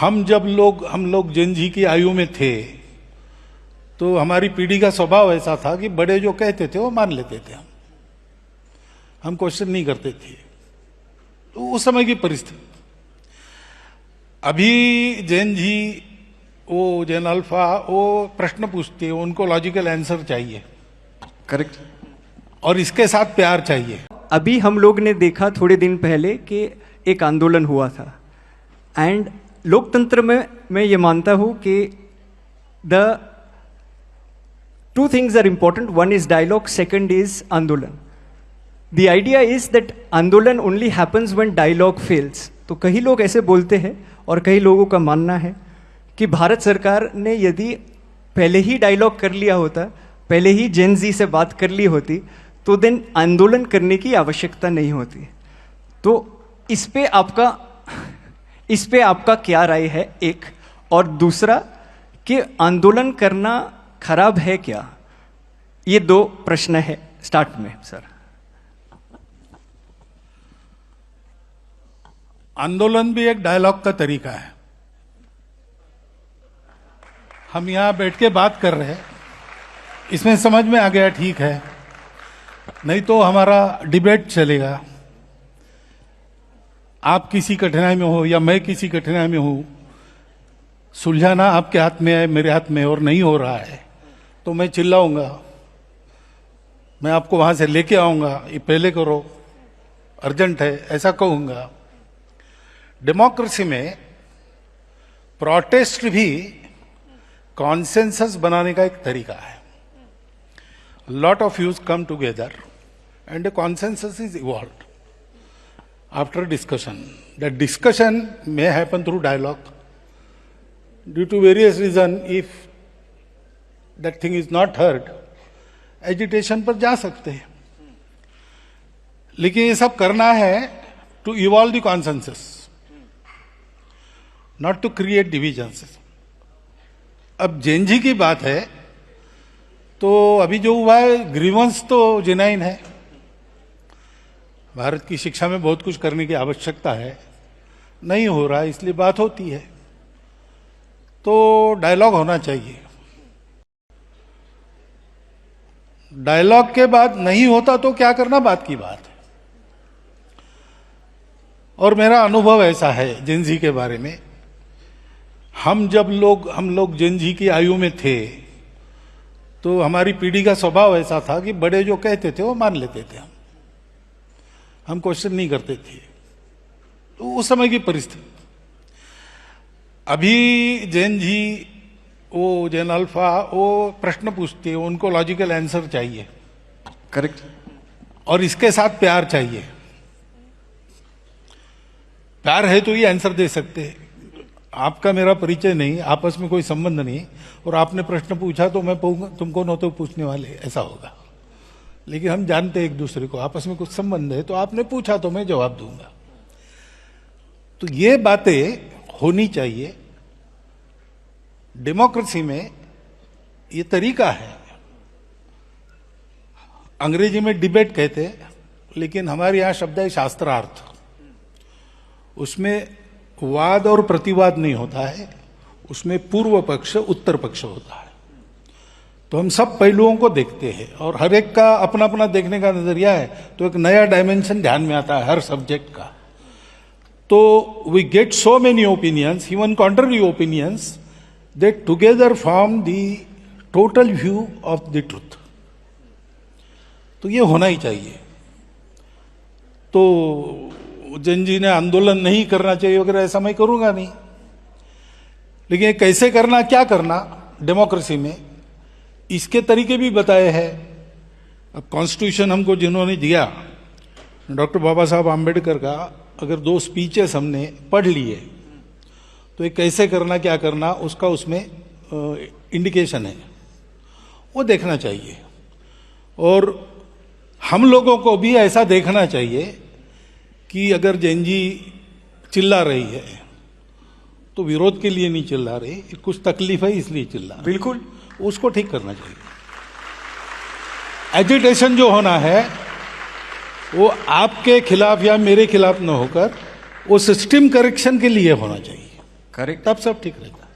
हम लोग जेन जी की आयु में थे तो हमारी पीढ़ी का स्वभाव ऐसा था कि बड़े जो कहते थे वो मान लेते थे। हम क्वेश्चन नहीं करते थे। तो उस समय की परिस्थिति। अभी जेन जी, वो जेन अल्फा, वो प्रश्न पूछते हैं, उनको लॉजिकल आंसर चाहिए। करेक्ट। और इसके साथ प्यार चाहिए। अभी हम लोग ने देखा थोड़े दिन पहले कि एक आंदोलन हुआ था, एंड लोकतंत्र में मैं ये मानता हूँ कि the two things are important, one is dialogue, second is आंदोलन। द आइडिया इज दैट आंदोलन only happens when dialogue fails. तो कई लोग ऐसे बोलते हैं और कई लोगों का मानना है कि भारत सरकार ने यदि पहले ही डायलॉग कर लिया होता, पहले ही जेन जी से बात कर ली होती, तो देन आंदोलन करने की आवश्यकता नहीं होती। तो इस पे आपका क्या राय है, एक? और दूसरा कि आंदोलन करना खराब है क्या? ये दो प्रश्न है स्टार्ट में सर। आंदोलन भी एक डायलॉग का तरीका है। हम यहां बैठ के बात कर रहे हैं, इसमें समझ में आ गया, ठीक है, नहीं तो हमारा डिबेट चलेगा। आप किसी कठिनाई में हो या मैं किसी कठिनाई में हूं, सुलझाना आपके हाथ में है, मेरे हाथ में, और नहीं हो रहा है तो मैं चिल्लाऊंगा, मैं आपको वहां से लेके आऊंगा, ये पहले करो, अर्जेंट है, ऐसा कहूंगा। डेमोक्रेसी में प्रोटेस्ट भी कॉन्सेंसस बनाने का एक तरीका है। Lot of views come together and a consensus is evolved after discussion. That discussion may happen through dialogue. Due to various reasons, if that thing is not heard, agitation पर जा सकते हैं। लेकिन ये सब करना है to evolve the consensus, not to create divisions. अब जेन जी की बात है तो अभी जो हुआ है, ग्रीवेंस तो जेन्युइन है। भारत की शिक्षा में बहुत कुछ करने की आवश्यकता है, नहीं हो रहा है, इसलिए बात होती है। तो डायलॉग होना चाहिए। डायलॉग के बाद नहीं होता तो क्या करना, बात की बात है। और मेरा अनुभव ऐसा है जेन जी के बारे में, हम लोग जेन जी की आयु में थे तो हमारी पीढ़ी का स्वभाव ऐसा था कि बड़े जो कहते थे वो मान लेते थे। हम क्वेश्चन नहीं करते थे। तो उस समय की परिस्थिति। अभी जेन जी, वो जेन अल्फा, वो प्रश्न पूछते हैं, उनको लॉजिकल आंसर चाहिए। करेक्ट। और इसके साथ प्यार चाहिए। प्यार है तो ये आंसर दे सकते हैं। आपका मेरा परिचय नहीं, आपस में कोई संबंध नहीं, और आपने प्रश्न पूछा तो मैं तुमको न तो पूछने वाले, ऐसा होगा। लेकिन हम जानते हैं एक दूसरे को, आपस में कुछ संबंध है, तो आपने पूछा तो मैं जवाब दूंगा। तो ये बातें होनी चाहिए। डेमोक्रेसी में ये तरीका है। अंग्रेजी में डिबेट कहते हैं, लेकिन हमारे यहां शब्द है शास्त्रार्थ। उसमें वाद और प्रतिवाद नहीं होता है, उसमें पूर्व पक्ष उत्तर पक्ष होता है। तो हम सब पहलुओं को देखते हैं और हर एक का अपना अपना देखने का नजरिया है, तो एक नया डायमेंशन ध्यान में आता है हर सब्जेक्ट का। तो we get so many opinions, even contrary opinions, that together form the total view of the truth. तो ये होना ही चाहिए। तो जेन जी ने आंदोलन नहीं करना चाहिए वगैरह, ऐसा मैं करूंगा नहीं। लेकिन कैसे करना, क्या करना डेमोक्रेसी में, इसके तरीके भी बताए हैं। अब कॉन्स्टिट्यूशन हमको जिन्होंने दिया, डॉक्टर बाबा साहब आम्बेडकर का, अगर 2 स्पीचेस हमने पढ़ लिए तो ये कैसे करना, क्या करना, उसका उसमें इंडिकेशन है, वो देखना चाहिए। और हम लोगों को भी ऐसा देखना चाहिए कि अगर जेन जी चिल्ला रही है तो विरोध के लिए नहीं चिल्ला रही, कुछ तकलीफ है इसलिए चिल्ला रही। बिल्कुल, उसको ठीक करना चाहिए। एजिटेशन जो होना है वो आपके खिलाफ या मेरे खिलाफ न होकर वो सिस्टम करेक्शन के लिए होना चाहिए। करेक्ट तब सब ठीक रहेगा।